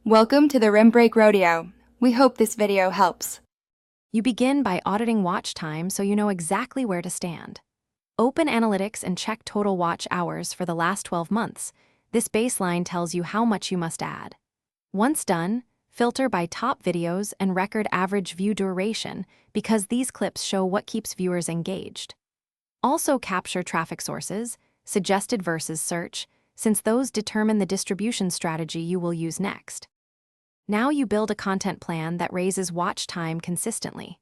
Welcome to the Rim Break Rodeo. We hope this video helps. You begin by auditing watch time so you know exactly where to stand. Open analytics and check total watch hours for the last 12 months. This baseline tells you how much you must add. Once done, filter by top videos and record average view duration because these clips show what keeps viewers engaged. Also capture traffic sources, suggested versus search, since those determine the distribution strategy you will use next. Now you build a content plan that raises watch time consistently.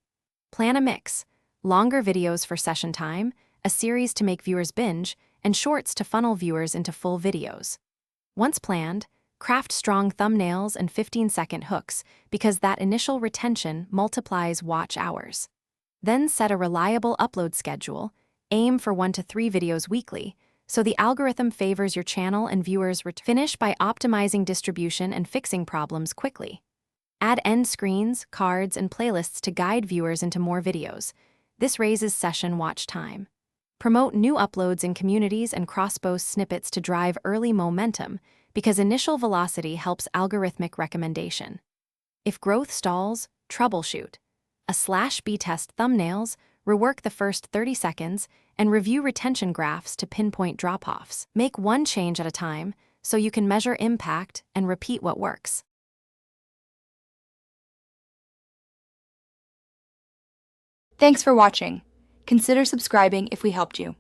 Plan a mix: longer videos for session time, a series to make viewers binge, and shorts to funnel viewers into full videos. Once planned, craft strong thumbnails and 15-second hooks because that initial retention multiplies watch hours. Then set a reliable upload schedule, aim for 1 to 3 videos weekly, so the algorithm favors your channel and viewers. Finish by optimizing distribution and fixing problems quickly. Add end screens, cards, and playlists to guide viewers into more videos. This raises session watch time. Promote new uploads in communities and cross-post snippets to drive early momentum because initial velocity helps algorithmic recommendation. If growth stalls, troubleshoot. /B test thumbnails, rework the first 30 seconds, and review retention graphs to pinpoint drop-offs. Make one change at a time so you can measure impact and repeat what works. Thanks for watching. Consider subscribing if we helped you.